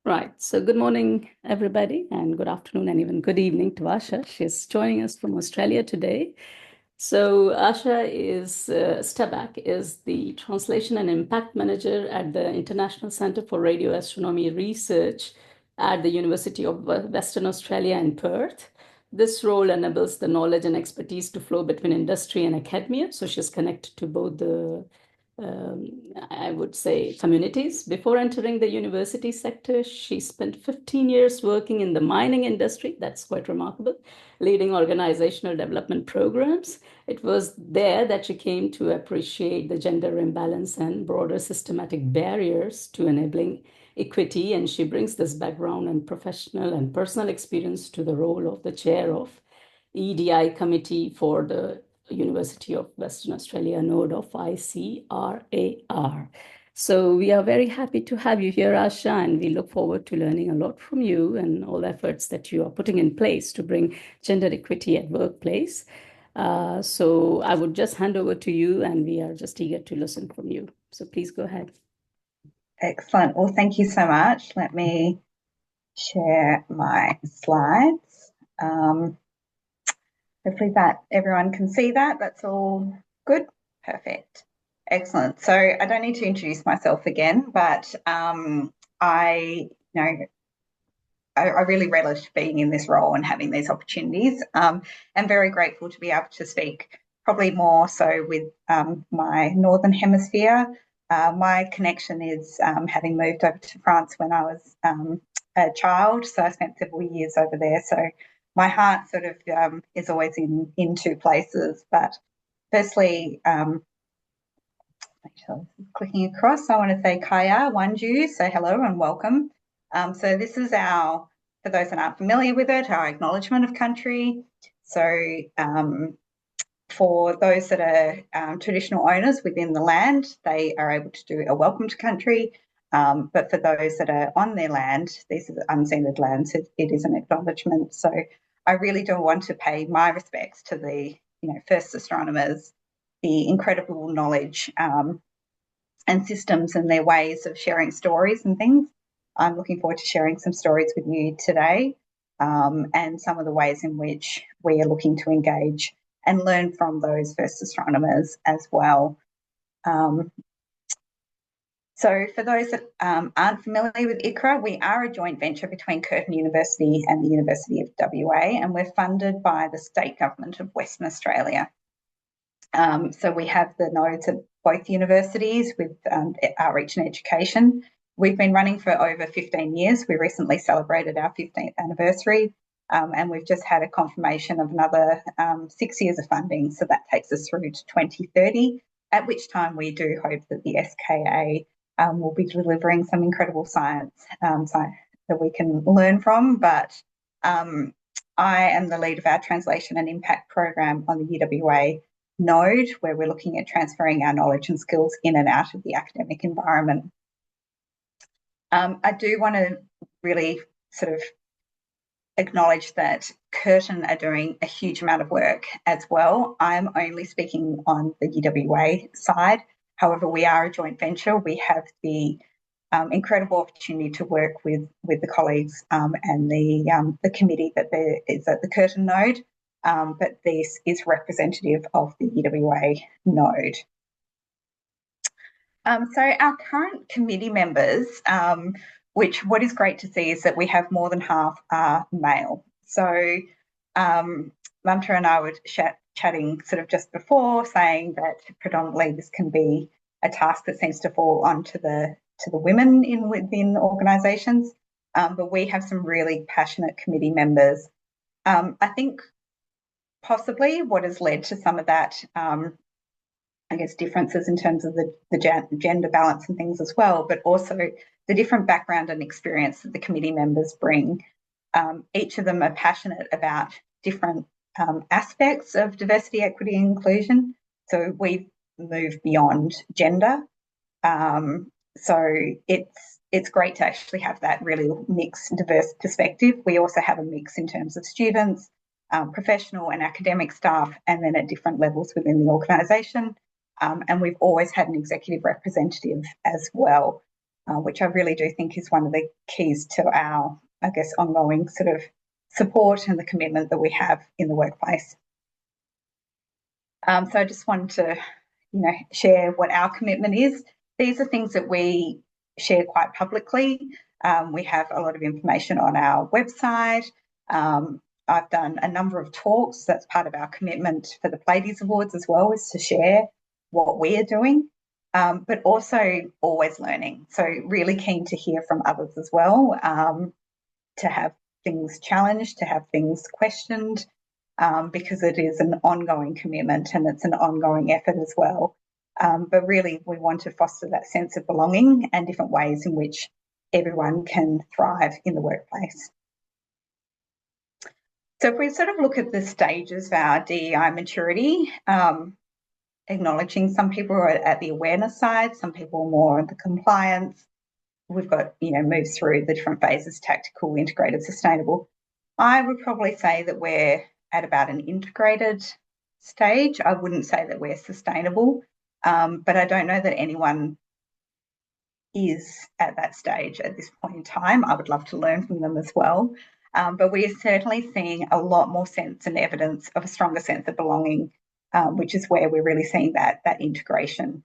Right. So good morning, everybody, and good afternoon and even good evening to Asha. She's joining us from Australia today. So Stabback is the Translation and Impact Manager at the International Centre for Radio Astronomy Research at the University of Western Australia in Perth. This role enables the knowledge and expertise to flow between industry and academia. So she's connected to both the I would say, communities. Before entering the university sector, she spent 15 years working in the mining industry. That's quite remarkable, leading organizational development programs. It was there that she came to appreciate the gender imbalance and broader systematic barriers to enabling equity. And she brings this background and professional and personal experience to the role of the chair of EDI Committee for the University of Western Australia node of ICRAR. So we are very happy to have you here, Asha, and we look forward to learning a lot from you and all efforts that you are putting in place to bring gender equity at workplace. So I would just hand over to you, and we are just eager to listen from you. So please go ahead. Excellent. Well, thank you so much. Let me share my slides. Hopefully that everyone can see that. That's all good. Perfect. Excellent. So I don't need to introduce myself again, but I really relish being in this role and having these opportunities. I'm very grateful to be able to speak probably more so with my Northern Hemisphere. My connection is having moved over to France when I was a child, so I spent several years over there. So my heart sort of is always in two places. But firstly, make sure this is clicking across. I want to say Kaya Wanju, so hello and welcome. So this is our, for those that aren't familiar with it, our acknowledgement of country. So for those that are traditional owners within the land, they are able to do a welcome to country. But for those that are on their land, these are the unceded lands, it is an acknowledgement. So I really do want to pay my respects to the first astronomers, the incredible knowledge and systems and their ways of sharing stories and things. I'm looking forward to sharing some stories with you today and some of the ways in which we are looking to engage and learn from those first astronomers as well. So for those that aren't familiar with ICRAR, we are a joint venture between Curtin University and the University of WA, and we're funded by the state government of Western Australia. So we have the nodes at both universities with outreach and education. We've been running for over 15 years. We recently celebrated our 15th anniversary, and we've just had a confirmation of another 6 years of funding. So that takes us through to 2030, at which time we do hope that the SKA will be delivering some incredible science that we can learn from. But I am the lead of our Translation and Impact program on the UWA node, where we're looking at transferring our knowledge and skills in and out of the academic environment. I do want to really sort of acknowledge that Curtin are doing a huge amount of work as well. I'm only speaking on the UWA side. However, we are a joint venture. We have the incredible opportunity to work with the colleagues and the committee that there is at the Curtin node, but this is representative of the UWA node. So our current committee members, what is great to see is that we have more than half are male. So Mamta and I were chatting sort of just before, saying that predominantly this can be a task that seems to fall onto the women within organisations, but we have some really passionate committee members. I think possibly what has led to some of that I guess differences in terms of the gender balance and things as well, but also the different background and experience that the committee members bring. Each of them are passionate about different aspects of diversity, equity, and inclusion. So we've moved beyond gender. So it's great to actually have that really mixed, diverse perspective. We also have a mix in terms of students, professional and academic staff, and then at different levels within the organisation. And we've always had an executive representative as well. which I really do think is one of the keys to our, I guess, ongoing sort of support and the commitment that we have in the workplace. So I just wanted to, share what our commitment is. These are things that we share quite publicly. We have a lot of information on our website. I've done a number of talks. That's part of our commitment for the Pleiades Awards as well, is to share what we are doing, but also always learning. So really keen to hear from others as well, to have things challenged, to have things questioned, because it is an ongoing commitment and it's an ongoing effort as well. But really, we want to foster that sense of belonging and different ways in which everyone can thrive in the workplace. So if we sort of look at the stages of our DEI maturity, acknowledging some people are at the awareness side, some people are more on the compliance. We've got, moves through the different phases: tactical, integrated, sustainable. I would probably say that we're at about an integrated stage. I wouldn't say that we're sustainable, but I don't know that anyone is at that stage at this point in time. I would love to learn from them as well. But we are certainly seeing a lot more sense and evidence of a stronger sense of belonging, which is where we're really seeing that integration.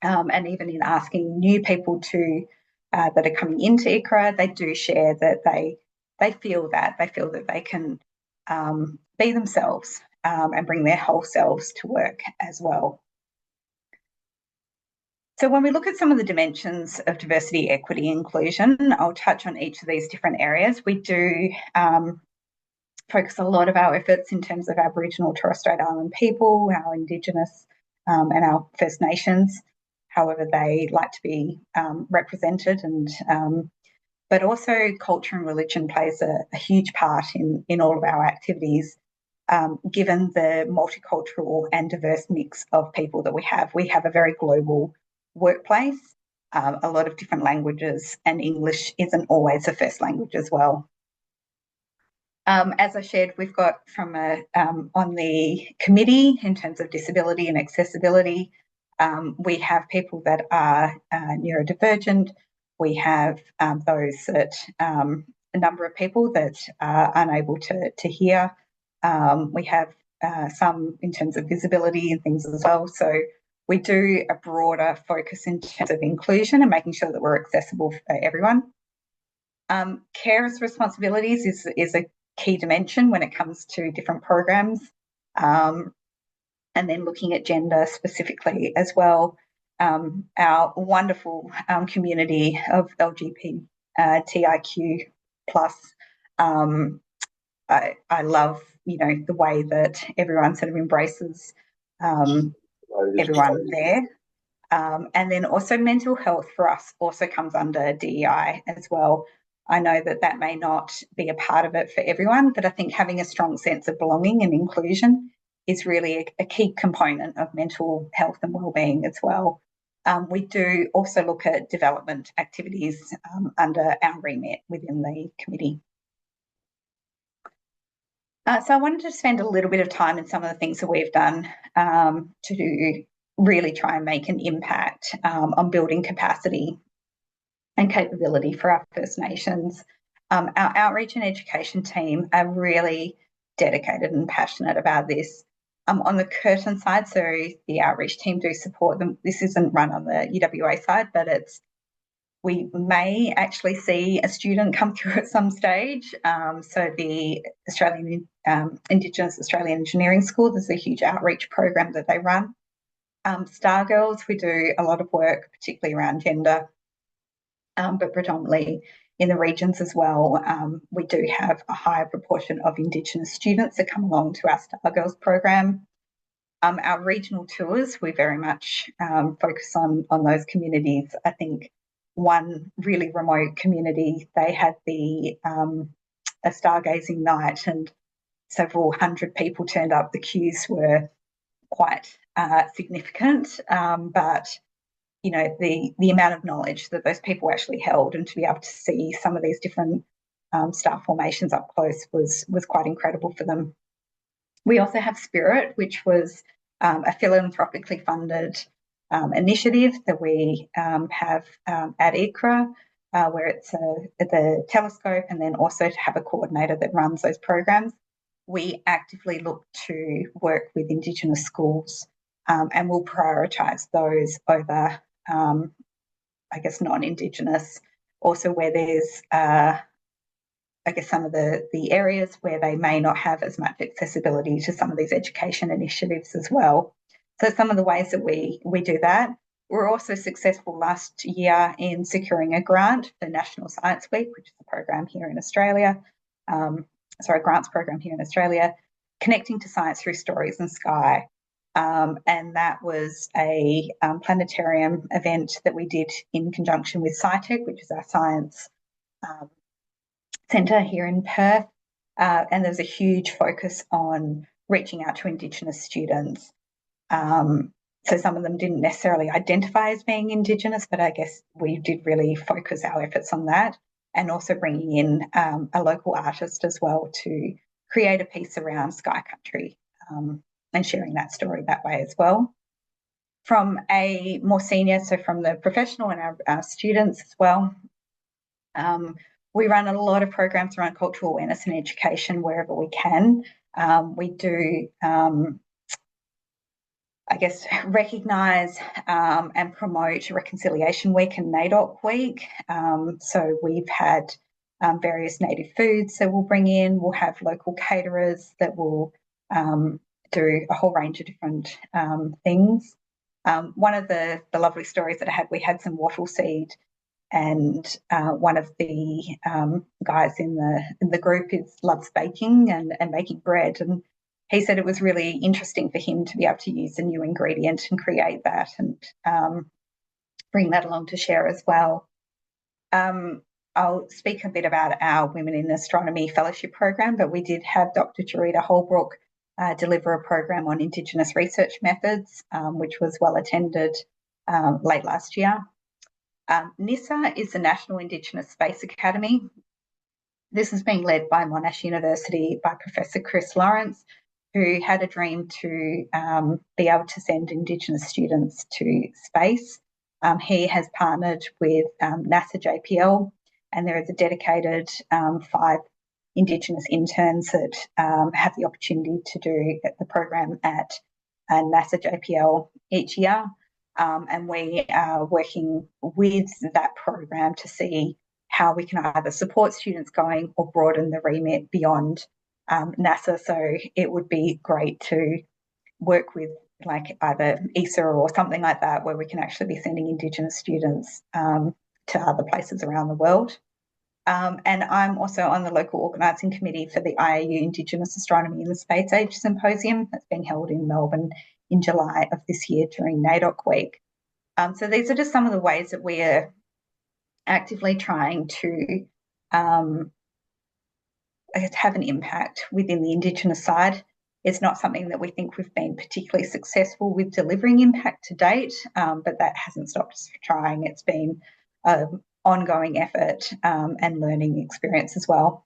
And even in asking new people to that are coming into ICRA, they do share that they feel that they can be themselves and bring their whole selves to work as well. So when we look at some of the dimensions of diversity, equity, inclusion, I'll touch on each of these different areas. We do focus a lot of our efforts in terms of Aboriginal Torres Strait Island people, our Indigenous and our First Nations, however they like to be represented, and but also culture and religion plays a huge part in all of our activities, given the multicultural and diverse mix of people that we have. We have a very global workplace, a lot of different languages, and English isn't always the first language as well. As I shared, we've got from on the committee in terms of disability and accessibility, we have people that are neurodivergent. We have those that a number of people that are unable to hear. We have some in terms of visibility and things as well. So we do a broader focus in terms of inclusion and making sure that we're accessible for everyone. Carers' responsibilities is a key dimension when it comes to different programs, and then looking at gender specifically as well. Our wonderful community of LGBTIQ plus. I love, the way that everyone sort of embraces everyone there. And then also mental health for us also comes under DEI as well. I know that may not be a part of it for everyone, but I think having a strong sense of belonging and inclusion is really a key component of mental health and wellbeing as well. We do also look at development activities under our remit within the committee. So I wanted to spend a little bit of time in some of the things that we've done to really try and make an impact on building capacity and capability for our First Nations. Our outreach and education team are really dedicated and passionate about this. On the Curtin side, so the outreach team do support them. This isn't run on the UWA side, but we may actually see a student come through at some stage. So the Australian Indigenous Australian Engineering School, there's a huge outreach program that they run. Star Girls, we do a lot of work, particularly around gender, but predominantly in the regions as well. We do have a higher proportion of Indigenous students that come along to our Star Girls program. Our regional tours, we very much focus on those communities. I think one really remote community, they had a stargazing night and several hundred people turned up. The queues were quite significant, but the amount of knowledge that those people actually held, and to be able to see some of these different star formations up close was quite incredible for them. We also have Spirit, which was a philanthropically funded initiative that we have at ICRA, where it's the telescope, and then also to have a coordinator that runs those programs. We actively look to work with Indigenous schools, and we'll prioritise those over, I guess, non-Indigenous. Also where there's, I guess, some of the areas where they may not have as much accessibility to some of these education initiatives as well. So some of the ways that we do that. We're also successful last year in securing a grant for National Science Week, which is a program here in Australia, grants program here in Australia, connecting to science through stories and sky. And that was a planetarium event that we did in conjunction with SciTech, which is our science centre here in Perth. And there's a huge focus on reaching out to Indigenous students. So some of them didn't necessarily identify as being Indigenous, but I guess we did really focus our efforts on that, and also bringing in a local artist as well to create a piece around Sky Country, and sharing that story that way as well. From a more senior, so from the professional and our students as well, we run a lot of programs around cultural awareness and education wherever we can. We do, I guess, recognise and promote Reconciliation Week and NAIDOC Week. So we've had various native foods that we'll bring in. We'll have local caterers that will do a whole range of different things. One of the lovely stories that I had, we had some wattle seed, and one of the guys in the group loves baking and making bread, and he said it was really interesting for him to be able to use a new ingredient and create that, and bring that along to share as well. I'll speak a bit about our Women in Astronomy Fellowship program, but we did have Dr. Jarita Holbrook deliver a program on Indigenous research methods, which was well attended late last year. NISA is the National Indigenous Space Academy. This is being led by Monash University by Professor Chris Lawrence, who had a dream to be able to send Indigenous students to space. He has partnered with NASA JPL, and there is a dedicated 5 Indigenous interns that have the opportunity to do the program at NASA JPL each year. And we are working with that program to see how we can either support students going or broaden the remit beyond NASA. So it would be great to work with like either ESA or something like that, where we can actually be sending Indigenous students to other places around the world. And I'm also on the local organising committee for the IAU Indigenous Astronomy in the Space Age Symposium that's being held in Melbourne in July of this year during NAIDOC Week. So these are just some of the ways that we are actively trying to have an impact within the Indigenous side. It's not something that we think we've been particularly successful with delivering impact to date, but that hasn't stopped us from trying. It's been an ongoing effort and learning experience as well.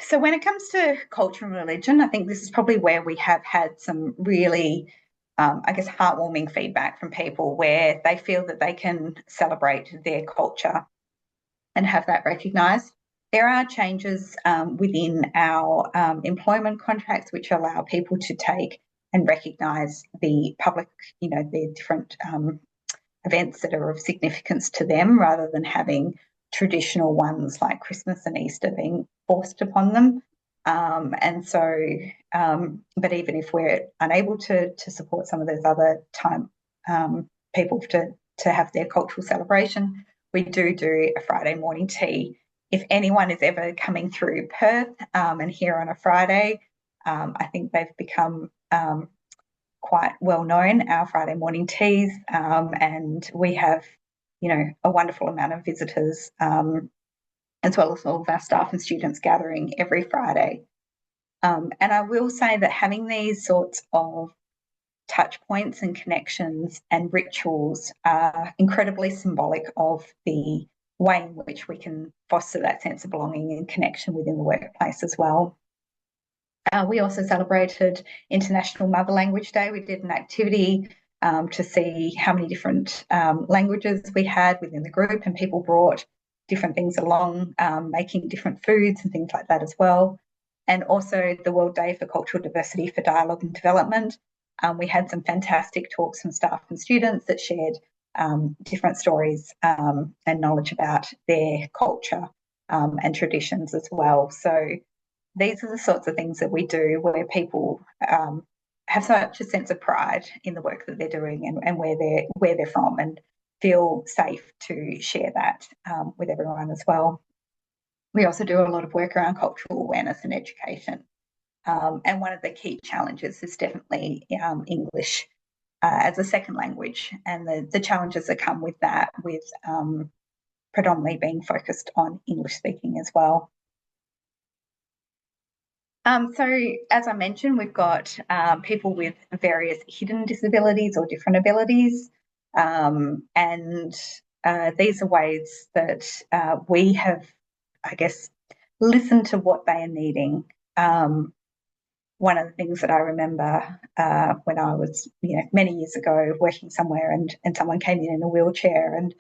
So when it comes to culture and religion, I think this is probably where we have had some really, I guess, heartwarming feedback from people where they feel that they can celebrate their culture and have that recognised. There are changes within our employment contracts which allow people to take and recognise the public, the different events that are of significance to them, rather than having traditional ones like Christmas and Easter being forced upon them. And so, but even if we're unable to support some of those other people to have their cultural celebration, we do a Friday morning tea. If anyone is ever coming through Perth and here on a Friday, I think they've become quite well known, our Friday morning teas, and we have, a wonderful amount of visitors, as well as all of our staff and students gathering every Friday. And I will say that having these sorts of touch points and connections and rituals are incredibly symbolic of the way in which we can foster that sense of belonging and connection within the workplace as well. We also celebrated International Mother Language Day. We did an activity to see how many different languages we had within the group, and people brought different things along, making different foods and things like that as well. And also the World Day for Cultural Diversity for Dialogue and Development. We had some fantastic talks from staff and students that shared different stories and knowledge about their culture and traditions as well. So these are the sorts of things that we do where people have such a sense of pride in the work that they're doing and where they're from, and feel safe to share that with everyone as well. We also do a lot of work around cultural awareness and education. And one of the key challenges is definitely English as a second language, and the challenges that come with that, with predominantly being focused on English speaking as well. So as I mentioned, we've got people with various hidden disabilities or different abilities, and these are ways that we have, I guess, listened to what they are needing. One of the things that I remember when I was, many years ago working somewhere, and someone came in a wheelchair, and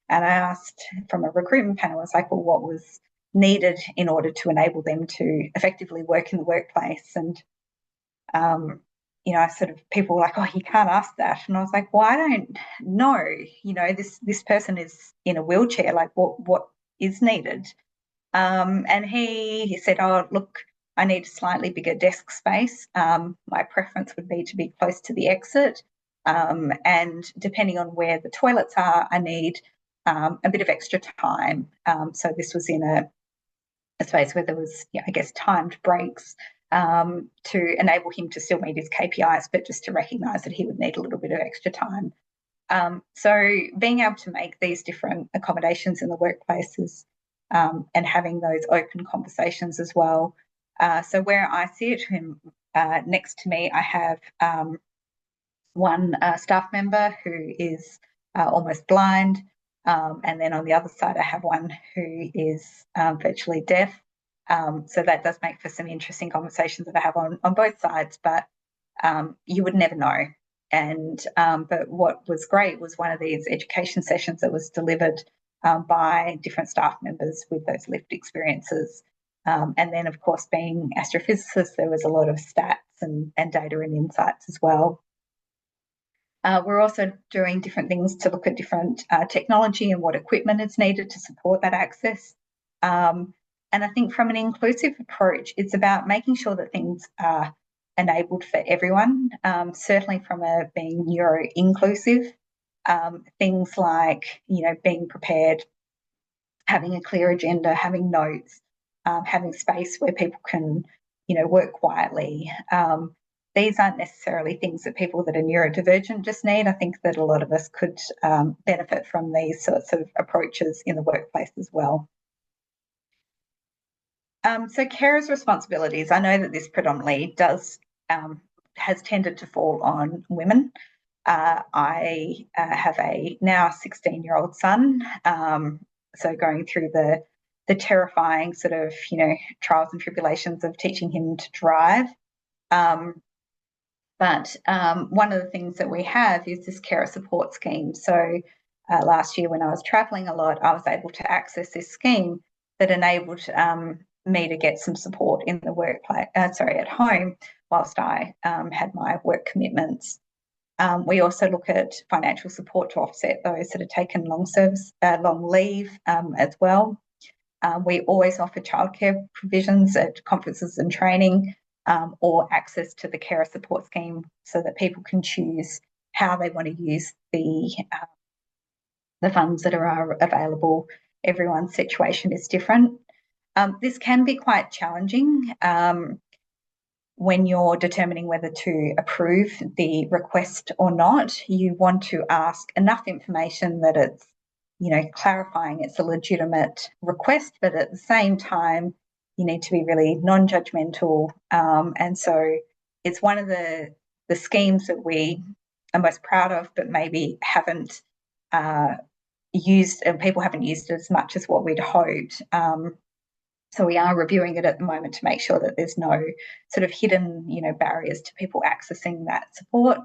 I asked from a recruitment panel, I was like, well, what was needed in order to enable them to effectively work in the workplace? And sort of people were like, oh, you can't ask that. And I was like, well, I don't know. This person is in a wheelchair. Like, what is needed? And he said, oh, look, I need a slightly bigger desk space. My preference would be to be close to the exit. And depending on where the toilets are, I need a bit of extra time. So this was in a space where there was, I guess, timed breaks to enable him to still meet his KPIs, but just to recognise that he would need a little bit of extra time. So being able to make these different accommodations in the workplaces and having those open conversations as well. So where I sit, next to me, I have one staff member who is almost blind, and then on the other side I have one who is virtually deaf. So that does make for some interesting conversations that I have on both sides, but you would never know. And but what was great was one of these education sessions that was delivered by different staff members with those lived experiences. And then, of course, being astrophysicists, there was a lot of stats and data and insights as well. We're also doing different things to look at different technology and what equipment is needed to support that access. And I think from an inclusive approach, it's about making sure that things are enabled for everyone, certainly from a being neuro-inclusive. Things like, being prepared, having a clear agenda, having notes, having space where people can, work quietly. These aren't necessarily things that people that are neurodivergent just need. I think that a lot of us could benefit from these sorts of approaches in the workplace as well. So carers' responsibilities, I know that this predominantly has tended to fall on women. I have a now 16-year-old son, so going through the terrifying sort of, trials and tribulations of teaching him to drive. But one of the things that we have is this carer support scheme. So last year when I was travelling a lot, I was able to access this scheme that enabled me to get some support in the workplace, at home, whilst I had my work commitments. We also look at financial support to offset those that have taken long leave as well. We always offer childcare provisions at conferences and training, or access to the carer support scheme, so that people can choose how they want to use the funds that are available. Everyone's situation is different. This can be quite challenging when you're determining whether to approve the request or not. You want to ask enough information that it's, clarifying it's a legitimate request, but at the same time, you need to be really non-judgmental. And so it's one of the schemes that we are most proud of, but maybe haven't used, and people haven't used it as much as what we'd hoped. So we are reviewing it at the moment to make sure that there's no sort of hidden, barriers to people accessing that support.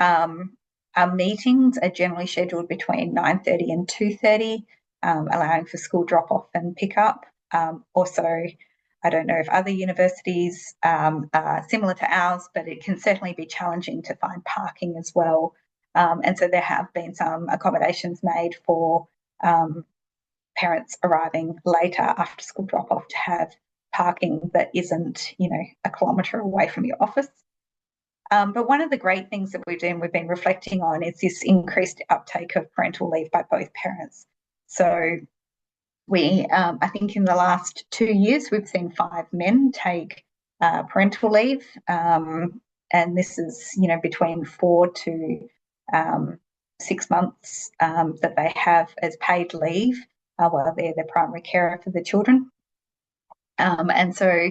Our meetings are generally scheduled between 9:30 and 2:30, allowing for school drop-off and pick-up. Also, I don't know if other universities are similar to ours, but it can certainly be challenging to find parking as well. And so there have been some accommodations made for parents arriving later after school drop-off to have parking that isn't, a kilometre away from your office. But one of the great things that we've been reflecting on is this increased uptake of parental leave by both parents. So we, I think in the last 2 years, we've seen 5 men take parental leave. And this is, between 4 to 6 months that they have as paid leave while they're the primary carer for the children. And so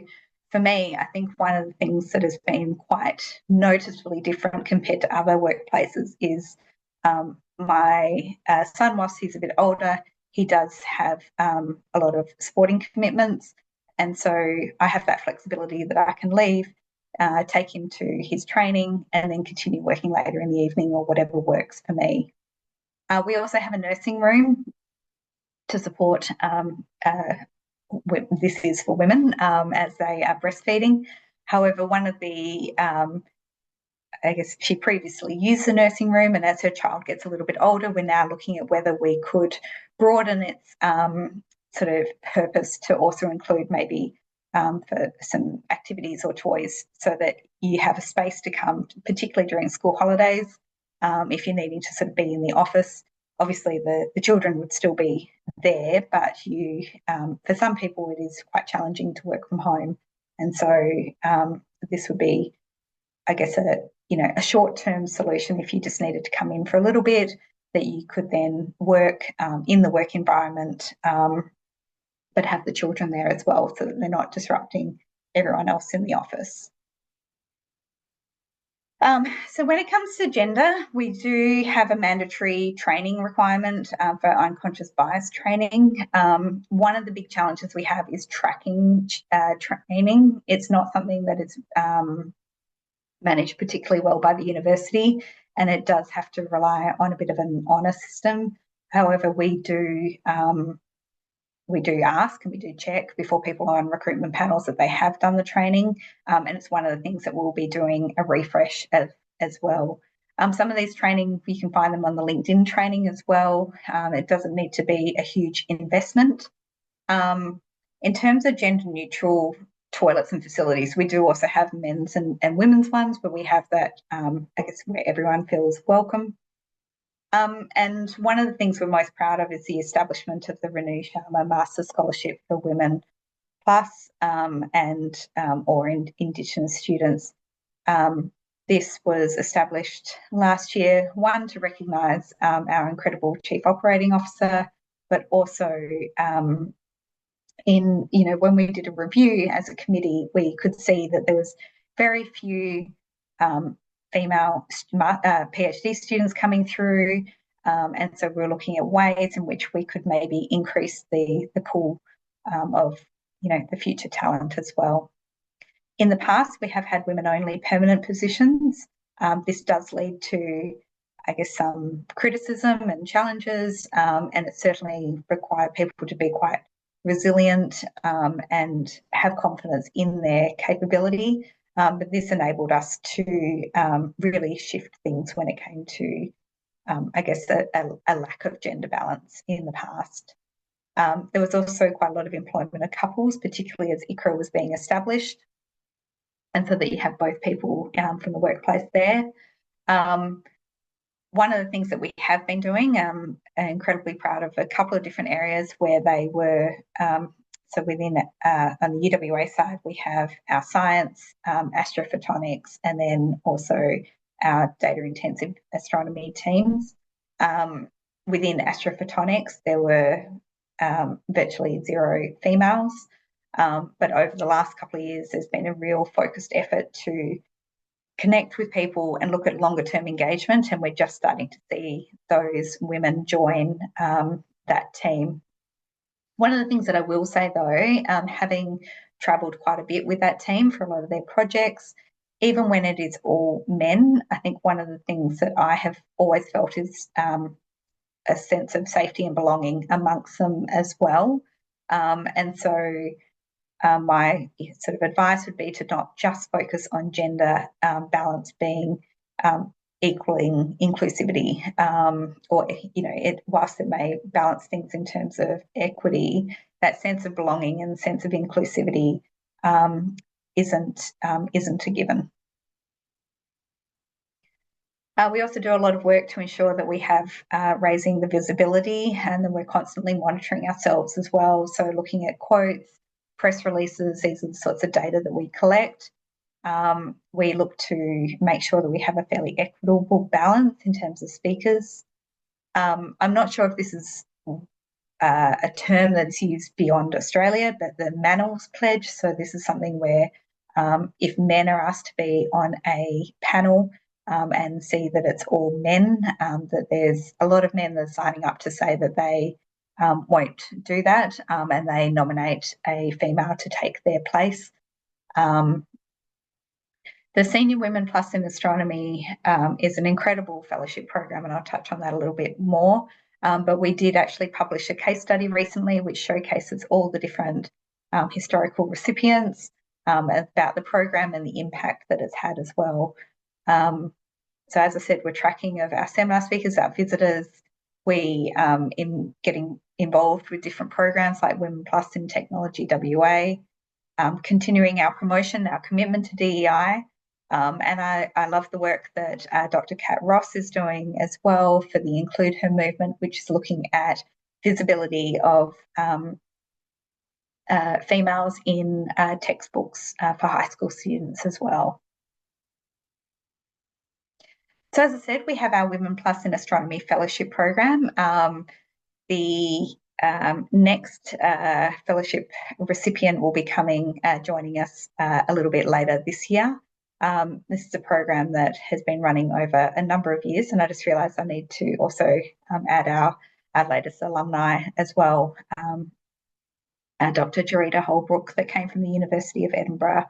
for me, I think one of the things that has been quite noticeably different compared to other workplaces is my son, whilst he's a bit older, he does have a lot of sporting commitments. And so I have that flexibility that I can leave, take him to his training, and then continue working later in the evening or whatever works for me. We also have a nursing room to support this is for women as they are breastfeeding. However, one of the, I guess she previously used the nursing room, and as her child gets a little bit older, we're now looking at whether we could broaden its sort of purpose to also include maybe for some activities or toys, so that you have a space to come, particularly during school holidays, if you're needing to sort of be in the office. Obviously, the children would still be there, but you, for some people, it is quite challenging to work from home, and so this would be, I guess, a short-term solution if you just needed to come in for a little bit, that you could then work in the work environment, but have the children there as well, so that they're not disrupting everyone else in the office. So when it comes to gender, we do have a mandatory training requirement for unconscious bias training. One of the big challenges we have is tracking training. It's not something that is managed particularly well by the university, and it does have to rely on a bit of an honour system. However, we do ask and we do check before people are on recruitment panels that they have done the training, and it's one of the things that we'll be doing a refresh as well. Some of these training, you can find them on the LinkedIn training as well. It doesn't need to be a huge investment. In terms of gender neutral toilets and facilities, we do also have men's and women's ones, but we have that, I guess, where everyone feels welcome. And one of the things we're most proud of is the establishment of the Renu Sharma Master Scholarship for Women Plus or Indigenous students. This was established last year, one, to recognise our incredible Chief Operating Officer, but also when we did a review as a committee, we could see that there was very few female PhD students coming through, and so we're looking at ways in which we could maybe increase the pool of the future talent as well. In the past, we have had women-only permanent positions. This does lead to, I guess, some criticism and challenges, and it certainly required people to be quite resilient and have confidence in their capability. But this enabled us to really shift things when it came to, I guess, a lack of gender balance in the past. There was also quite a lot of employment of couples, particularly as ICRA was being established, and so that you have both people from the workplace there. One of the things that we have been doing, I'm incredibly proud of a couple of different areas where they were, so within on the UWA side, we have our science, astrophotonics, and then also our data-intensive astronomy teams. Within astrophotonics, there were virtually 0 females, but over the last couple of years, there's been a real focused effort to connect with people and look at longer-term engagement, and we're just starting to see those women join that team. One of the things that I will say though, having travelled quite a bit with that team for a lot of their projects, even when it is all men, I think one of the things that I have always felt is a sense of safety and belonging amongst them as well. And so my sort of advice would be to not just focus on gender balance being equaling inclusivity, or, you know, whilst it may balance things in terms of equity, that sense of belonging and sense of inclusivity isn't a given. We also do a lot of work to ensure that we have raising the visibility, and then we're constantly monitoring ourselves as well. So looking at quotes, press releases, these are the sorts of data that we collect. We look to make sure that we have a fairly equitable balance in terms of speakers. I'm not sure if this is a term that's used beyond Australia, but the Manels Pledge. So this is something where if men are asked to be on a panel and see that it's all men, that there's a lot of men that are signing up to say that they won't do that, and they nominate a female to take their place. The Senior Women Plus in Astronomy is an incredible fellowship program, and I'll touch on that a little bit more. But we did actually publish a case study recently which showcases all the different historical recipients about the program and the impact that it's had as well. So as I said, we're tracking of our seminar speakers, our visitors. We in getting involved with different programs like Women Plus in Technology WA, continuing our promotion, our commitment to DEI. And I love the work that Dr. Kat Ross is doing as well for the Include Her movement, which is looking at visibility of females in textbooks for high school students as well. So as I said, we have our Women Plus in Astronomy Fellowship Program. The next fellowship recipient will be joining us a little bit later this year. This is a program that has been running over a number of years, and I just realised I need to also add our latest alumni as well, Dr. Jarita Holbrook, that came from the University of Edinburgh.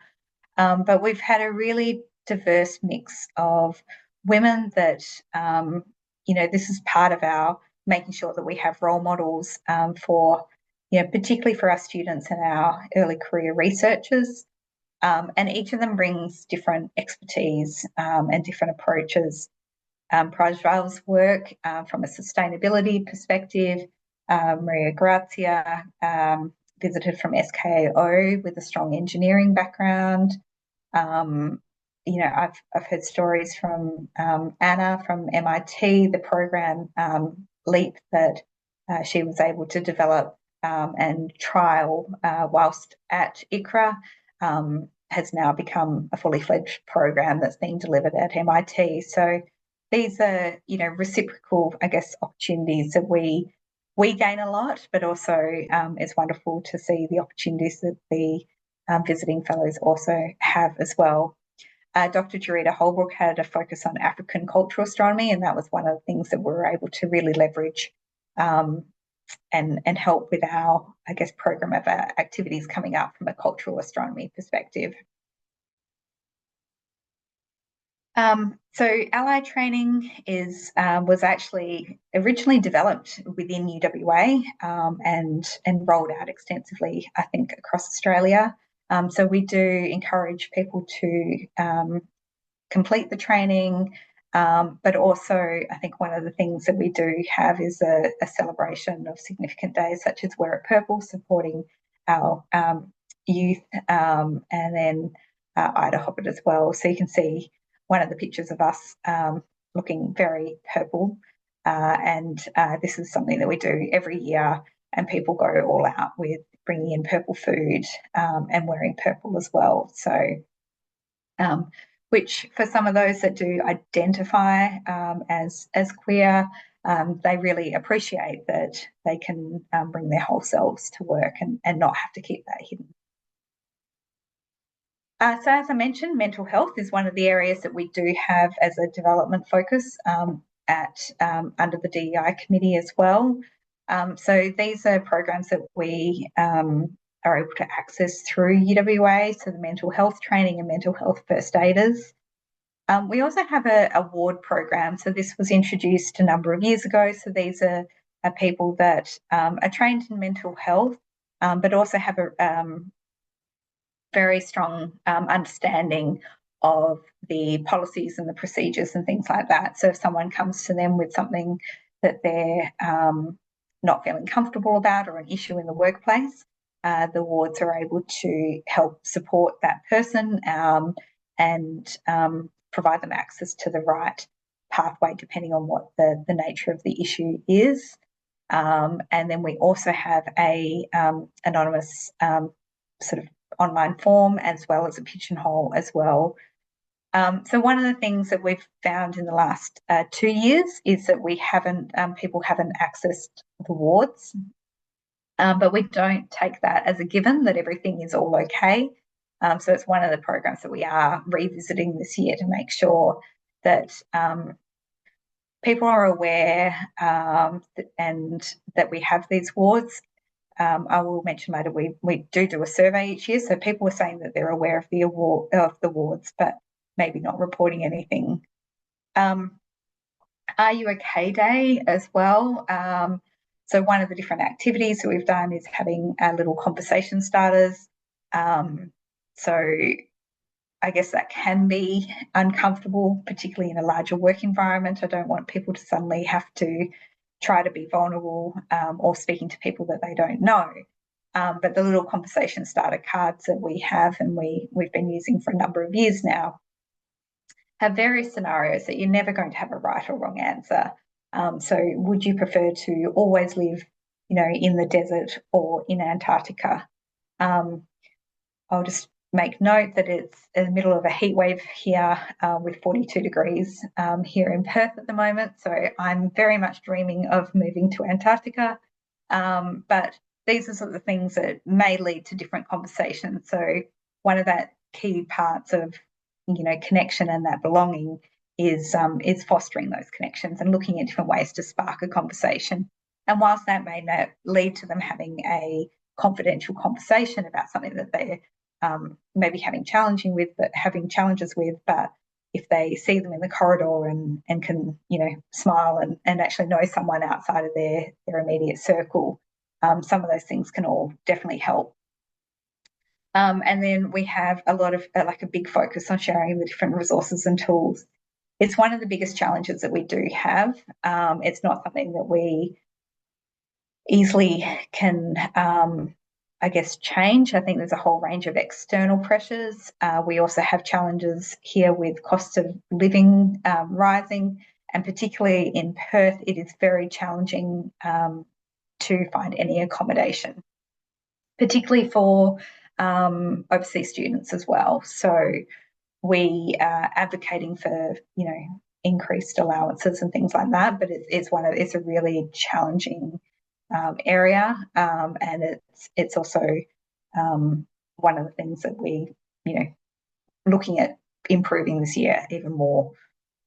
But we've had a really diverse mix of women that, you know, this is part of our making sure that we have role models for, you know, particularly for our students and our early career researchers. And each of them brings different expertise and different approaches. Prajval's work from a sustainability perspective, Maria Grazia visited from SKO with a strong engineering background. You know, I've heard stories from Anna from MIT, the program LEAP that she was able to develop and trial whilst at ICRA, has now become a fully fledged program that's being delivered at MIT. So these are, you know, reciprocal, I guess, opportunities that we gain a lot, but also it's wonderful to see the opportunities that the visiting fellows also have as well. Dr. Jarita Holbrook had a focus on African cultural astronomy, and that was one of the things that we were able to really leverage and help with our, I guess, program of activities coming up from a cultural astronomy perspective. So allied training was actually originally developed within UWA and rolled out extensively, I think, across Australia. So we do encourage people to complete the training, but also I think one of the things that we do have is a celebration of significant days such as Wear It Purple, supporting our youth, and then Ida Hobbit as well. So you can see one of the pictures of us looking very purple, and this is something that we do every year, and people go all out with bringing in purple food and wearing purple as well. So which for some of those that do identify as queer, they really appreciate that they can bring their whole selves to work and not have to keep that hidden. So as I mentioned, mental health is one of the areas that we do have as a development focus under the DEI Committee as well. So these are programs that we are able to access through UWA, so the mental health training and mental health first aiders. We also have a award program. So this was introduced a number of years ago. So these are people that are trained in mental health, but also have a very strong understanding of the policies and the procedures and things like that. So if someone comes to them with something that they're not feeling comfortable about or an issue in the workplace, the wards are able to help support that person and provide them access to the right pathway depending on what the nature of the issue is. And then we also have a anonymous sort of online form as well as a pigeonhole as well. So one of the things that we've found in the last 2 years is that we haven't people haven't accessed the wards, but we don't take that as a given that everything is all okay. So it's one of the programs that we are revisiting this year to make sure that people are aware and that we have these wards. I will mention later we do a survey each year, so people are saying that they're aware of the wards, but maybe not reporting anything. Are You OK Day as well. So one of the different activities that we've done is having little conversation starters. So I guess that can be uncomfortable, particularly in a larger work environment. I don't want people to suddenly have to try to be vulnerable or speaking to people that they don't know. But the little conversation starter cards that we have and we've been using for a number of years now have various scenarios that you're never going to have a right or wrong answer. So would you prefer to always live, in the desert or in Antarctica? I'll just make note that it's in the middle of a heat wave here with 42 degrees here in Perth at the moment. So I'm very much dreaming of moving to Antarctica. But these are sort of things that may lead to different conversations. So one of that key parts of, connection and that belonging is fostering those connections and looking at different ways to spark a conversation. And whilst that may not lead to them having a confidential conversation about something that they're maybe having challenges with, but if they see them in the corridor and can, smile and actually know someone outside of their immediate circle, some of those things can all definitely help. And then we have a lot of a big focus on sharing the different resources and tools. It's one of the biggest challenges that we do have. It's not something that we easily can change. I think there's a whole range of external pressures. We also have challenges here with cost of living rising, and particularly in Perth, it is very challenging to find any accommodation, particularly for overseas students as well. So we are advocating for, increased allowances and things like that, but it's a really challenging area, and it's also one of the things that we, looking at improving this year even more,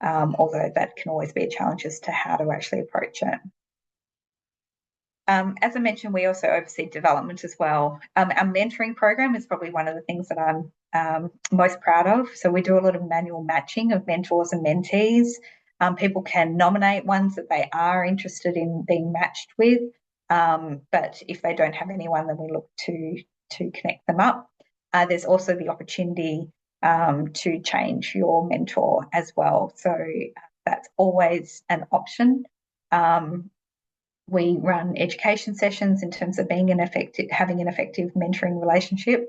although that can always be a challenge as to how to actually approach it. As I mentioned, we also oversee development as well. Our mentoring program is probably one of the things that I'm most proud of. So we do a lot of manual matching of mentors and mentees. People can nominate ones that they are interested in being matched with, but if they don't have anyone, then we look to connect them up. There's also the opportunity to change your mentor as well. So that's always an option. We run education sessions in terms of having an effective mentoring relationship.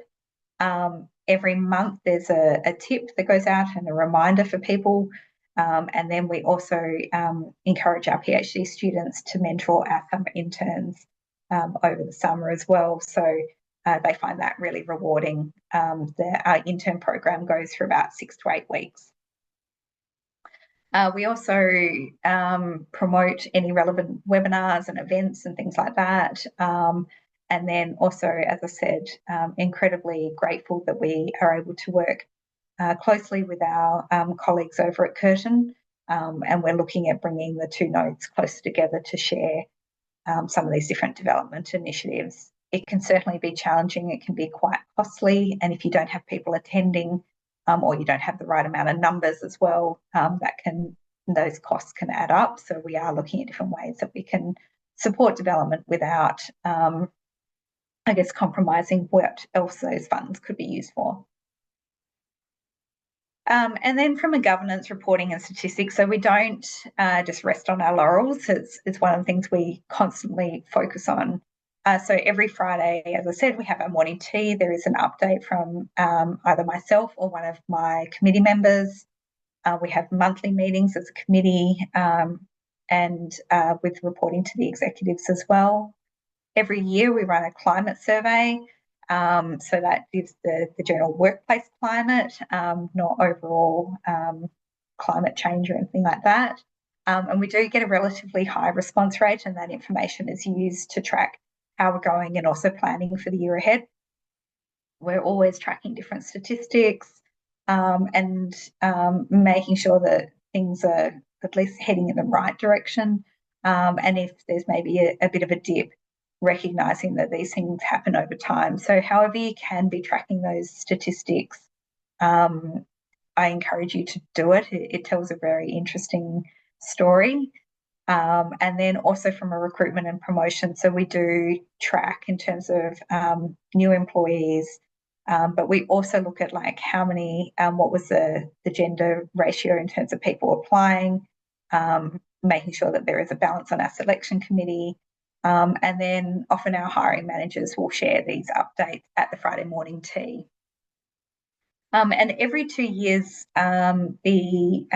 Every month there's a tip that goes out and a reminder for people. And then we also encourage our PhD students to mentor our summer interns over the summer as well. So they find that really rewarding. Our intern program goes for about 6 to 8 weeks. We also promote any relevant webinars and events and things like that. And then also, as I said, incredibly grateful that we are able to work closely with our colleagues over at Curtin, and we're looking at bringing the two nodes closer together to share some of these different development initiatives. It can certainly be challenging. It can be quite costly. And if you don't have people attending or you don't have the right amount of numbers as well, those costs can add up. So we are looking at different ways that we can support development without, I guess, compromising what else those funds could be used for. And then from a governance, reporting and statistics, so we don't just rest on our laurels. It's one of the things we constantly focus on. So every Friday, as I said, we have our morning tea. There is an update from either myself or one of my committee members. We have monthly meetings as a committee and with reporting to the executives as well. Every year we run a climate survey. So that gives the general workplace climate, not overall climate change or anything like that. And we do get a relatively high response rate, and that information is used to track how we're going and also planning for the year ahead. We're always tracking different statistics and making sure that things are at least heading in the right direction. And if there's maybe a bit of a dip, recognising that these things happen over time. So however you can be tracking those statistics, I encourage you to do it. It tells a very interesting story. And then also from a recruitment and promotion. So we do track in terms of new employees, but we also look at like how many, what was the gender ratio in terms of people applying, making sure that there is a balance on our selection committee. And then often our hiring managers will share these updates at the Friday morning tea. And every 2 years, the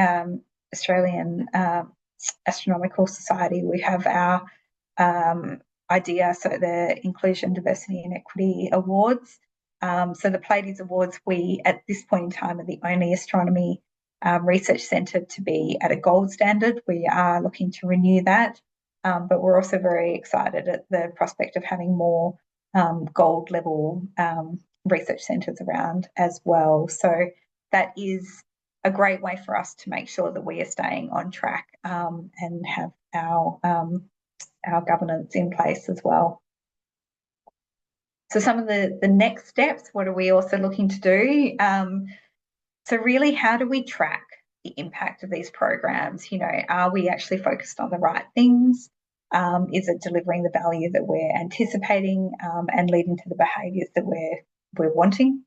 Australian Astronomical Society, we have our IDEA, so the Inclusion, Diversity and Equity Awards. So the Pleiades Awards, we at this point in time are the only astronomy research centre to be at a gold standard. We are looking to renew that. But we're also very excited at the prospect of having more gold level research centres around as well. So that is a great way for us to make sure that we are staying on track and have our governance in place as well. So some of the next steps, what are we also looking to do? So really, how do we track the impact of these programs? You know, are we actually focused on the right things? Is it delivering the value that we're anticipating and leading to the behaviours that we're wanting?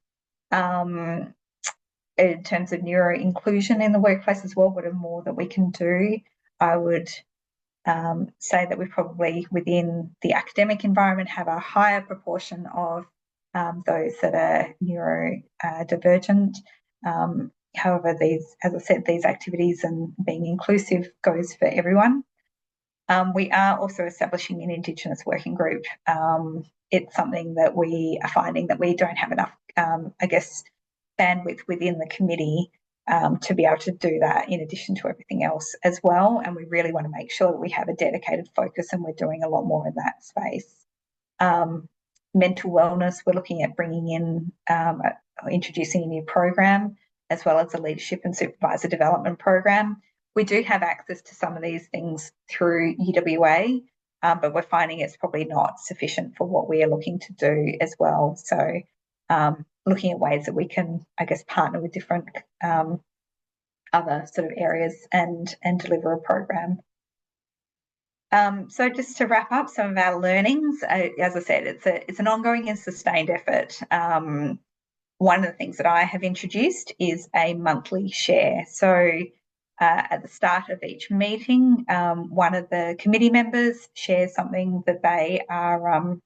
In terms of neuro inclusion in the workplace as well, what are more that we can do? I would say that we probably within the academic environment have a higher proportion of those that are neurodivergent. However, as I said, these activities and being inclusive goes for everyone. We are also establishing an Indigenous working group. It's something that we are finding that we don't have enough, I guess, bandwidth within the committee to be able to do that in addition to everything else as well. And we really want to make sure that we have a dedicated focus and we're doing a lot more in that space. Mental wellness, we're looking at bringing in, introducing a new program as well as a leadership and supervisor development program. We do have access to some of these things through UWA, but we're finding it's probably not sufficient for what we are looking to do as well. So looking at ways that we can, I guess, partner with different other sort of areas and deliver a program. So just to wrap up some of our learnings, as I said, it's an ongoing and sustained effort. One of the things that I have introduced is a monthly share. So at the start of each meeting, one of the committee members shares something that they are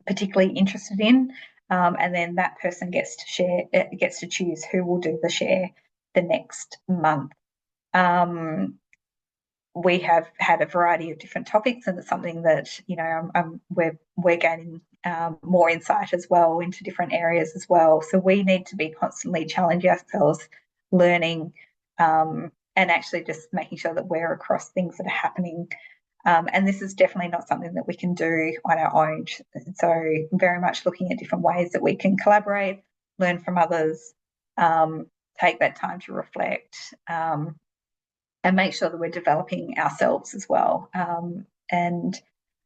particularly interested in, and then that person gets to choose who will do the share the next month. We have had a variety of different topics, and it's something that, you know, we're gaining more insight as well into different areas as well. So we need to be constantly challenging ourselves, learning, and actually just making sure that we're across things that are happening. And this is definitely not something that we can do on our own. So very much looking at different ways that we can collaborate, learn from others, take that time to reflect, and make sure that we're developing ourselves as well. And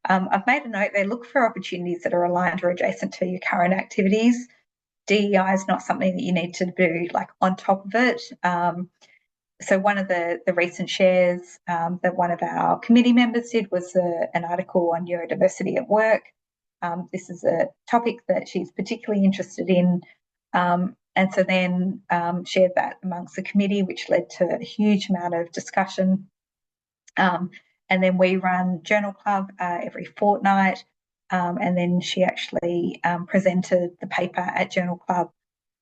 I've made a note there, look for opportunities that are aligned or adjacent to your current activities. DEI is not something that you need to do like on top of it. So one of the recent shares that one of our committee members did was an article on neurodiversity at work. This is a topic that she's particularly interested in. And so then shared that amongst the committee, which led to a huge amount of discussion. And then we run Journal Club every fortnight. And then she actually presented the paper at Journal Club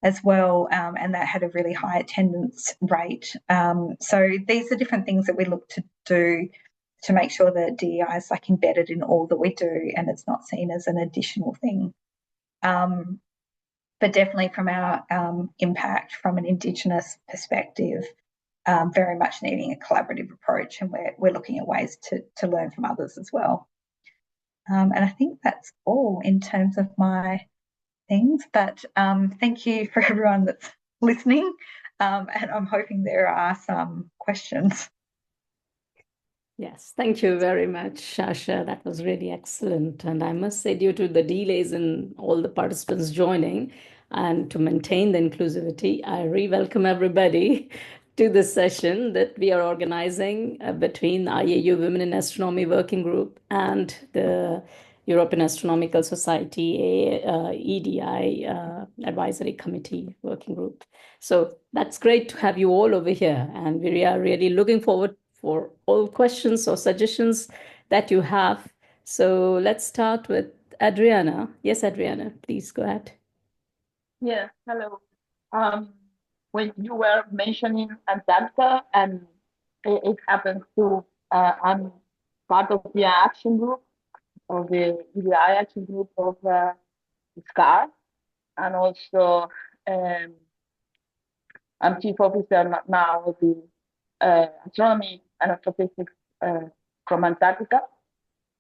as well, and that had a really high attendance rate. So these are different things that we look to do to make sure that DEI is like embedded in all that we do and it's not seen as an additional thing. But definitely from our impact from an Indigenous perspective, very much needing a collaborative approach, and we're looking at ways to learn from others as well. And I think that's all in terms of my things, but thank you for everyone that's listening, and I'm hoping there are some questions. Yes, thank you very much, Asha. That was really excellent. And I must say, due to the delays in all the participants joining and to maintain the inclusivity, I re-welcome everybody to this session that we are organizing between IAU Women in Astronomy Working Group and the European Astronomical Society EDI Advisory Committee Working Group. So that's great to have you all over here. And we are really looking forward for all questions or suggestions that you have. So let's start with Adriana. Yes, Adriana, please go ahead. Yeah, hello. When you were mentioning Antarctica, and it happens to, I'm part of the action group, of the EDI action group of ICRAR, and also I'm chief officer now of the astronomy and astrophysics from Antarctica.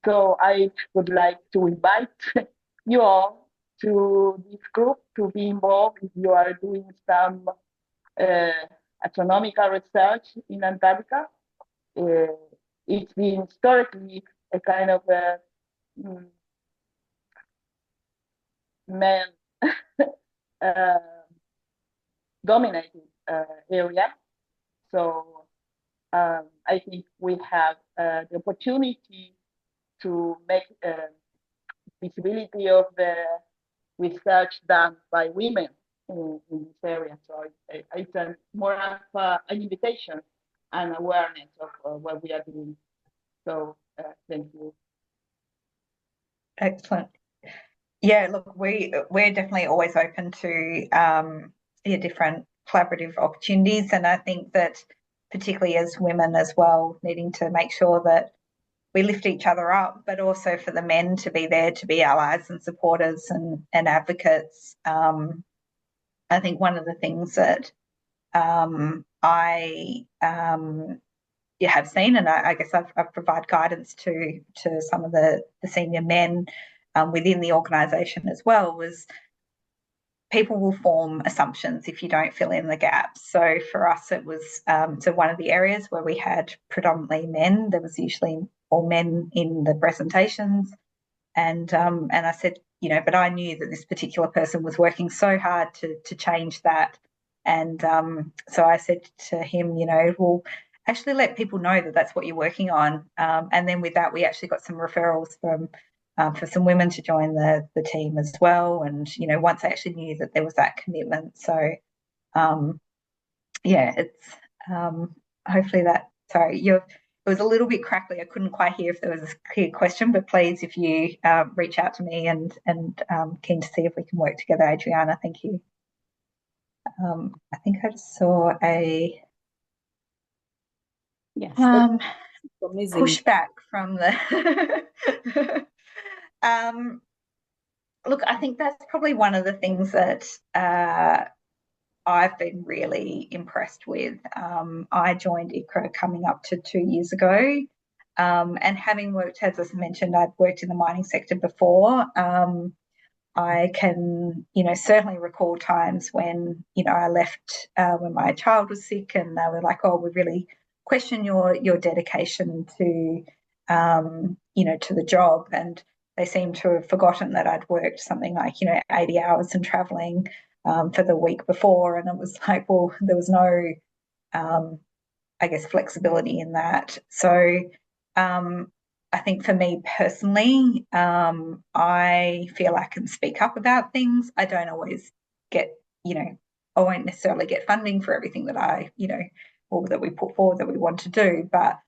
So I would like to invite you all to this group to be involved if you are doing some astronomical research in Antarctica. It's been historically a kind of a men dominated area. So I think we have the opportunity to make visibility of the research done by women in this area. So it's more of an invitation and awareness of what we are doing. So thank you. Excellent. Yeah, look, we're definitely always open to different collaborative opportunities, and I think that particularly as women as well, needing to make sure that we lift each other up, but also for the men to be there to be allies and supporters and advocates. I think one of the things that I have seen, and I guess I've provided guidance to some of the senior men within the organisation as well, was people will form assumptions if you don't fill in the gaps. So for us, it was so one of the areas where we had predominantly men. There was usually all men in the presentations, and I said, but I knew that this particular person was working so hard to change that, and so I said to him, we'll actually let people know that that's what you're working on, and then with that, we actually got some referrals for some women to join the team as well, and once I actually knew that there was that commitment, so it's hopefully that. Sorry, it was a little bit crackly. I couldn't quite hear if there was a clear question, but please, if you reach out to me and keen to see if we can work together, Adriana. Thank you. I think I just saw a pushback from the. Look, I think that's probably one of the things that I've been really impressed with. I joined ICRA coming up to 2 years ago, and having worked, as I mentioned, I'd worked in the mining sector before. I can, certainly recall times when, I left when my child was sick, and they were like, "Oh, we really question your dedication to to the job, and they seem to have forgotten that I'd worked something like 80 hours and traveling for the week before, and it was like, well, there was no I guess flexibility in that. So I think for me personally, I feel I can speak up about things. I don't always get, I won't necessarily get funding for everything that or that we put forward that we want to do, but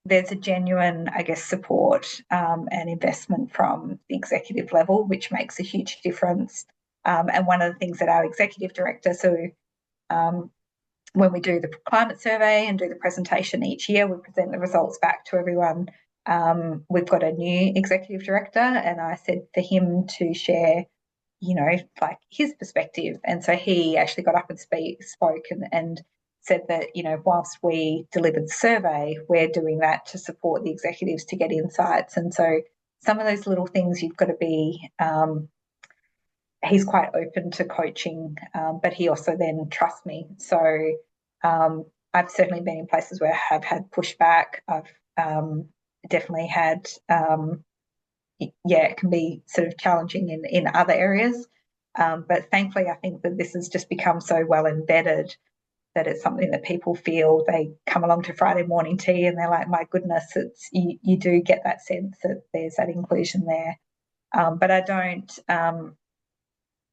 there's a genuine, I guess, support and investment from the executive level, which makes a huge difference. And one of the things that our executive director, when we do the climate survey and do the presentation each year, we present the results back to everyone. We've got a new executive director, and I said for him to share, like his perspective. And so he actually got up and spoke and said that, whilst we delivered the survey, we're doing that to support the executives to get insights. And so some of those little things you've got to be, he's quite open to coaching, but he also then trusts me. So I've certainly been in places where I have had pushback. I've definitely had, it can be sort of challenging in other areas. But thankfully, I think that this has just become so well embedded that it's something that people feel. They come along to Friday morning tea and they're like, my goodness, you do get that sense that there's that inclusion there. But I don't,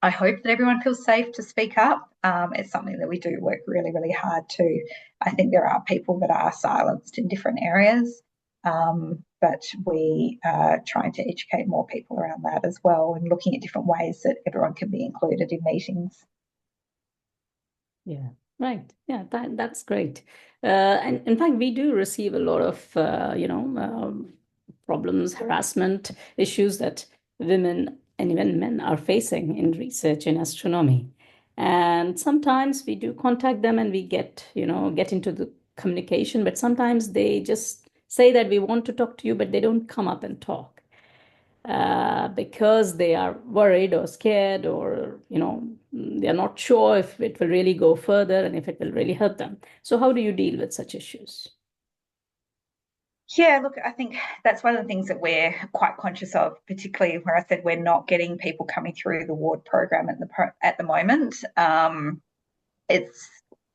I hope that everyone feels safe to speak up. It's something that we do work really, really hard to. I think there are people that are silenced in different areas, but we are trying to educate more people around that as well, and looking at different ways that everyone can be included in meetings. Yeah, right. Yeah, that's great. And in fact, we do receive a lot of, problems, harassment issues that women and even men are facing in research in astronomy. And sometimes we do contact them and we get into the communication, but sometimes they just say that we want to talk to you, but they don't come up and talk because they are worried or scared, or, they're not sure if it will really go further and if it will really help them. So how do you deal with such issues? Yeah, look, I think that's one of the things that we're quite conscious of, particularly where I said we're not getting people coming through the ward program at the moment. It's,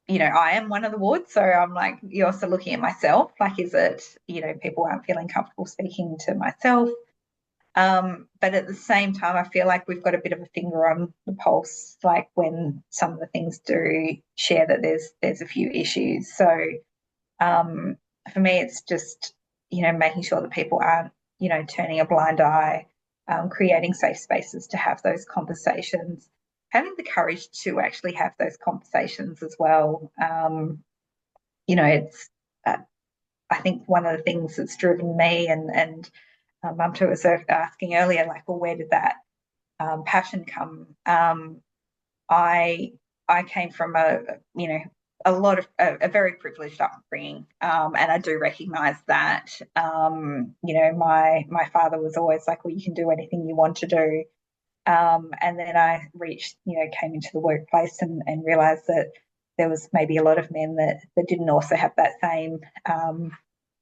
I am one of the wards, so I'm like, you're also looking at myself, like, is it, people aren't feeling comfortable speaking to myself. But at the same time, I feel like we've got a bit of a finger on the pulse, like when some of the things do share that there's a few issues. So for me, it's just, making sure that people aren't, turning a blind eye, creating safe spaces to have those conversations, having the courage to actually have those conversations as well. It's, I think one of the things that's driven me and Mum too was asking earlier, like, well, where did that passion come? I came from a very privileged upbringing, and I do recognise that. My father was always like, well, you can do anything you want to do. And then I came into the workplace and realised that there was maybe a lot of men that didn't also have that same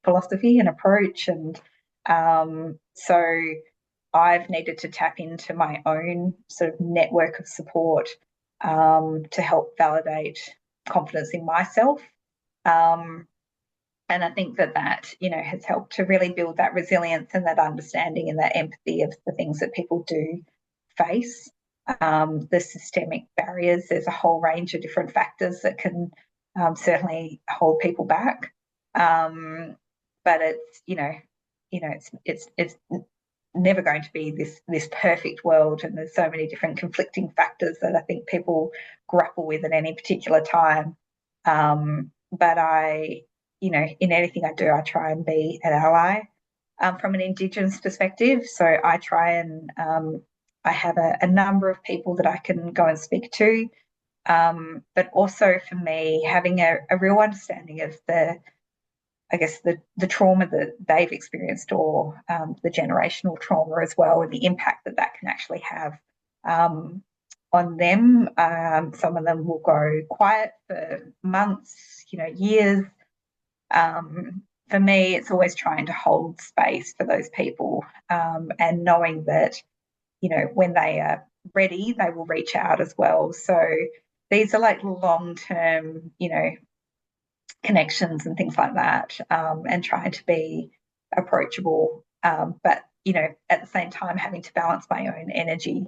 philosophy and approach. And so I've needed to tap into my own sort of network of support to help validate confidence in myself. And I think that has helped to really build that resilience and that understanding and that empathy of the things that people do face. The systemic barriers, there's a whole range of different factors that can certainly hold people back. But it's never going to be this perfect world, and there's so many different conflicting factors that I think people grapple with at any particular time. But in anything I do, I try and be an ally from an Indigenous perspective. So I try and I have a number of people that I can go and speak to, but also for me, having a real understanding of the trauma that they've experienced, or the generational trauma as well, and the impact that can actually have on them. Some of them will go quiet for months, years. For for me, it's always trying to hold space for those people, and knowing that, you know, when they are ready, they will reach out as well. So these are like long-term, you know, connections and things like that, and trying to be approachable, but, you know, at the same time having to balance my own energy.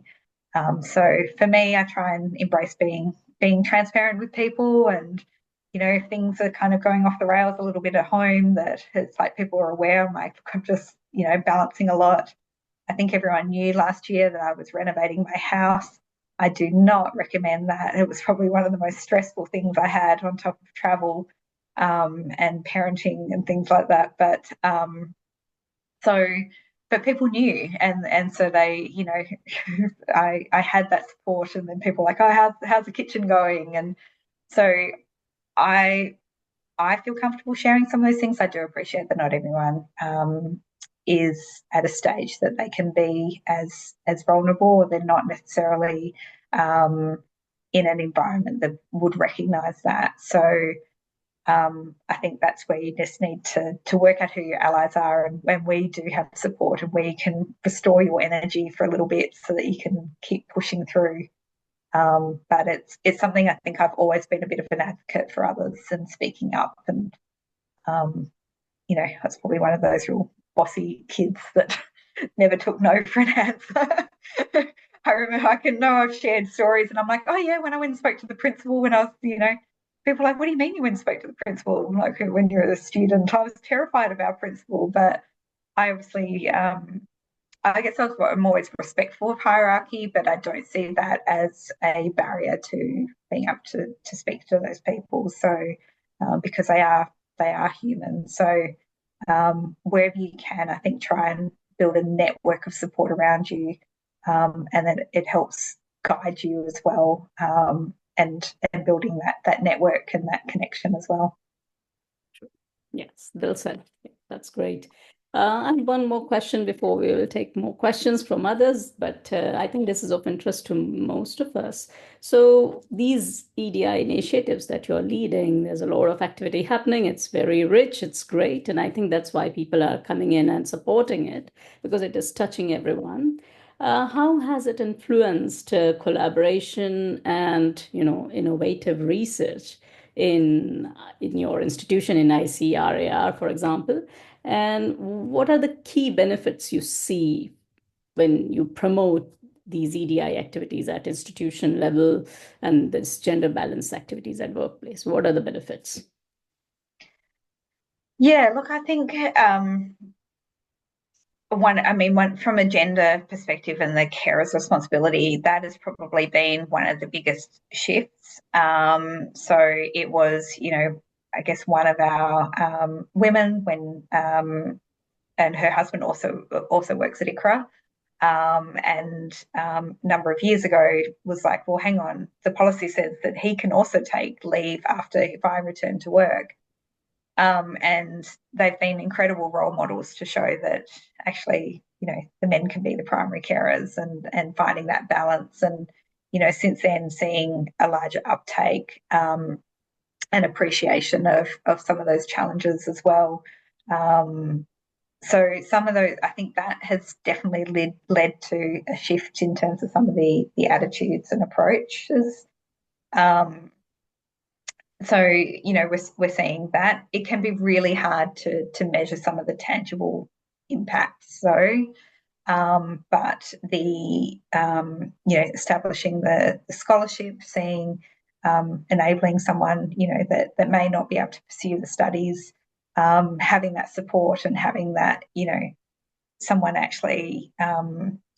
So for me, I try and embrace being transparent with people, and, you know, if things are kind of going off the rails a little bit at home, that it's like people are aware. I'm like, I'm just, you know, balancing a lot. I think everyone knew last year that I was renovating my house. I do not recommend that. It was probably one of the most stressful things I had, on top of travel, and parenting and things like that. But but people knew, and so they, you know, I had that support, and then people were like, oh, how's the kitchen going? And so I feel comfortable sharing some of those things. I do appreciate that not everyone is at a stage that they can be as vulnerable, or they're not necessarily in an environment that would recognise that. So I think that's where you just need to work out who your allies are, and when we do have support, and we can restore your energy for a little bit so that you can keep pushing through. But it's something I think I've always been a bit of an advocate for others and speaking up, and you know, that's probably one of those real bossy kids that never took no for an answer. I remember, I've shared stories, and I'm like, oh yeah, when I went and spoke to the principal when I was, you know, people are like, what do you mean you went and spoke to the principal? I'm like, when you're a student, I was terrified of our principal, but I obviously, I guess I'm always respectful of hierarchy, but I don't see that as a barrier to being able to speak to those people. So because they are human. So wherever you can, I think try and build a network of support around you, and then it helps guide you as well, and building that network and that connection as well. Yes, Bill said. That's great. And one more question before we will take more questions from others, but I think this is of interest to most of us. So these EDI initiatives that you're leading, there's a lot of activity happening. It's very rich, it's great. And I think that's why people are coming in and supporting it, because it is touching everyone. How has it influenced collaboration and, you know, innovative research in your institution, in ICRAR, for example? And what are the key benefits you see when you promote these EDI activities at institution level and this gender balance activities at workplace? What are the benefits? Yeah, look, I think one from a gender perspective and the carer's responsibility, that has probably been one of the biggest shifts. So it was, you know, I guess one of our women, when and her husband also works at ICRAR, and a number of years ago was like, well, hang on, the policy says that he can also take leave after if I return to work. And they've been incredible role models to show that actually, you know, the men can be the primary carers, and finding that balance. And, you know, since then, seeing a larger uptake and appreciation of some of those challenges as well. So some of those, I think that has definitely led to a shift in terms of some of the attitudes and approaches. So, you know, we're seeing that it can be really hard to measure some of the tangible impacts. So, but the you know, establishing the scholarship, seeing enabling someone, you know, that may not be able to pursue the studies, having that support, and having that, you know, someone actually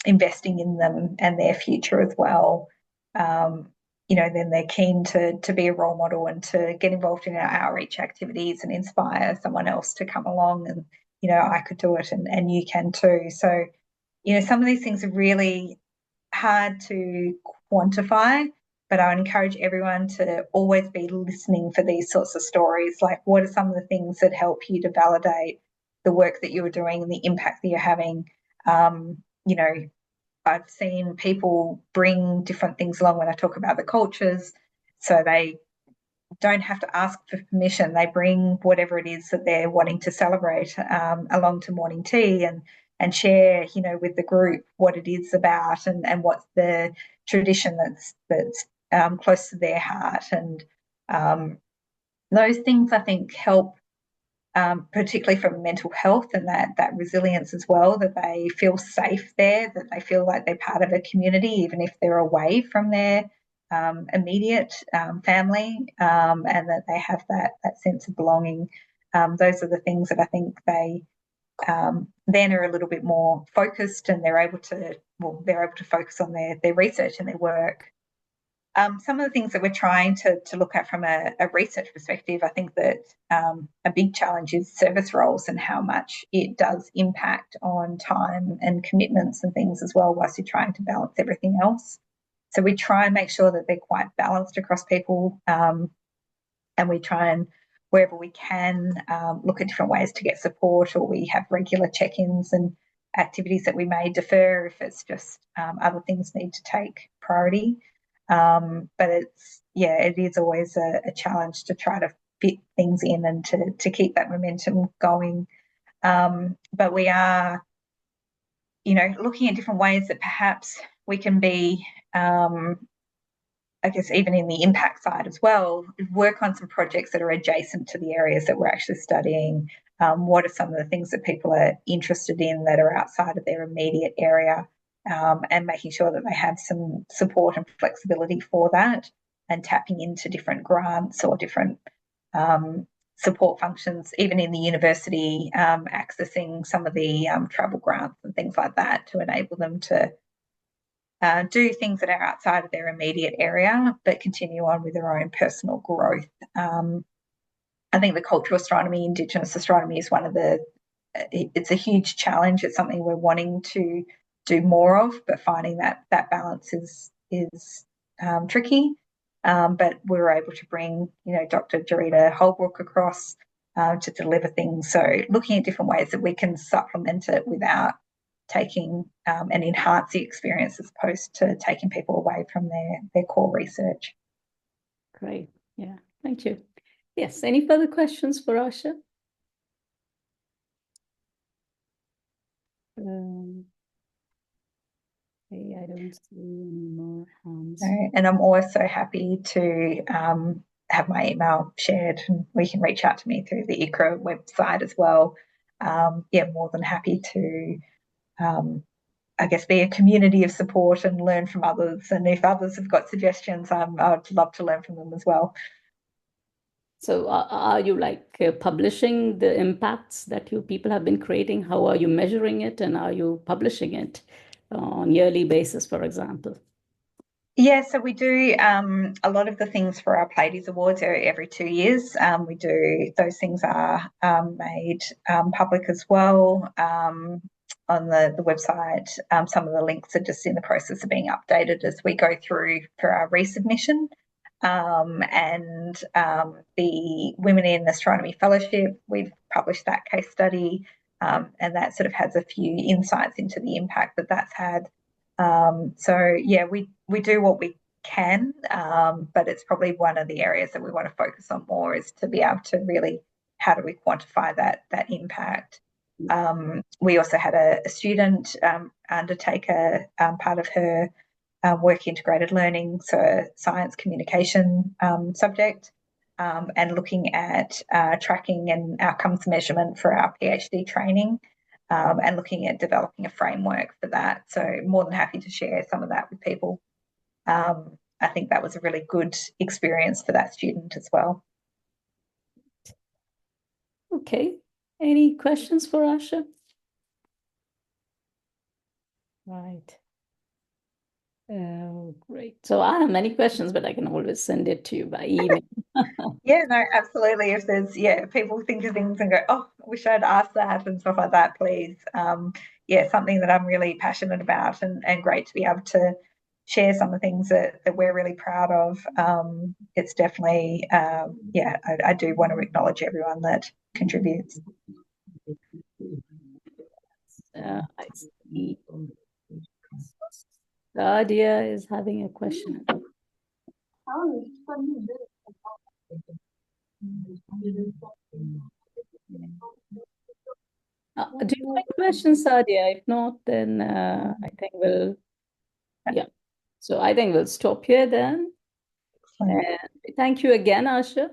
investing in them and their future as well. You know, then they're keen to be a role model and to get involved in our outreach activities and inspire someone else to come along, and, you know, I could do it, and you can too. So, you know, some of these things are really hard to quantify, but I would encourage everyone to always be listening for these sorts of stories. Like, what are some of the things that help you to validate the work that you're doing and the impact that you're having? You know, I've seen people bring different things along when I talk about the cultures. So they don't have to ask for permission. They bring whatever it is that they're wanting to celebrate along to morning tea and share, you know, with the group what it is about and what's the tradition that's close to their heart. And those things, I think, help, particularly from mental health and that resilience as well, that they feel safe there, that they feel like they're part of a community, even if they're away from their immediate family, and that they have that sense of belonging. Those are the things that I think they then are a little bit more focused, and they're able to focus on their research and their work. Some of the things that we're trying to look at from a research perspective, I think that a big challenge is service roles and how much it does impact on time and commitments and things as well, whilst you're trying to balance everything else. So we try and make sure that they're quite balanced across people, and we try and, wherever we can, look at different ways to get support, or we have regular check-ins and activities that we may defer if it's just other things need to take priority. But it is always a challenge to try to fit things in and to keep that momentum going. But we are, you know, looking at different ways that perhaps we can be, I guess, even in the impact side as well, work on some projects that are adjacent to the areas that we're actually studying. What are some of the things that people are interested in that are outside of their immediate area? And making sure that they have some support and flexibility for that, and tapping into different grants or different support functions, even in the university, accessing some of the travel grants and things like that to enable them to do things that are outside of their immediate area, but continue on with their own personal growth. I think the cultural astronomy, Indigenous astronomy is it's a huge challenge. It's something we're wanting to do more of, but finding that balance is tricky. But we were able to bring, you know, Dr. Jarita Holbrook across to deliver things. So looking at different ways that we can supplement it without taking and enhance the experience, as opposed to taking people away from their core research. Great. Yeah. Thank you. Yes. Any further questions for Asha? I don't see any more hands. And I'm also happy to have my email shared, and we can reach out to me through the ICRA website as well. More than happy to, I guess, be a community of support and learn from others. And if others have got suggestions, I'd love to learn from them as well. So are you publishing the impacts that you people have been creating? How are you measuring it, and are you publishing it on yearly basis, for example? Yeah, so we do a lot of the things for our Pleiades Awards are every 2 years. We do, those things are made public as well on the website. Some of the links are just in the process of being updated as we go through for our resubmission. And the Women in Astronomy Fellowship, we've published that case study, and that sort of has a few insights into the impact that's had. We do what we can, but it's probably one of the areas that we want to focus on more, is to be able to really, how do we quantify that impact? We also had a student undertake a part of her work integrated learning, so science communication subject, and looking at tracking and outcomes measurement for our PhD training. And looking at developing a framework for that. So more than happy to share some of that with people. I think that was a really good experience for that student as well. Okay. Any questions for Asha? Right. Oh, great. So I have many questions, but I can always send it to you by email. Yeah, no, absolutely. If there's, people think of things and go, oh, I wish I'd asked that and stuff like that, please. Something that I'm really passionate about, and great to be able to share some of the things that we're really proud of. It's definitely, I do want to acknowledge everyone that contributes. I see. Sadia is having a question. questions, Sadia? If not, then I think So I think we'll stop here then. Excellent. And thank you again, Asha,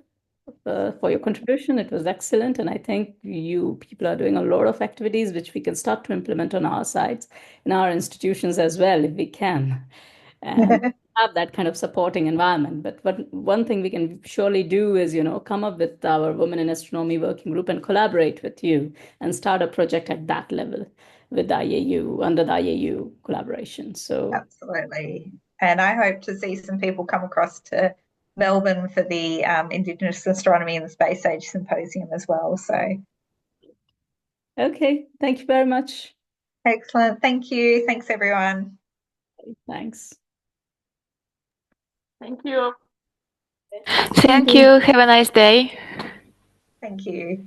for your contribution. It was excellent. And I think you people are doing a lot of activities which we can start to implement on our sides, in our institutions as well, if we can. And have that kind of supporting environment. But one thing we can surely do is, come up with our Women in Astronomy working group and collaborate with you and start a project at that level with the IAU, under the IAU collaboration. So Absolutely. And I hope to see some people come across to Melbourne for the Indigenous Astronomy in the Space Age Symposium as well. So okay, thank you very much. excellent. Thank you. Thanks, everyone. Thanks. Thank you. Thank you. Have a nice day. Thank you.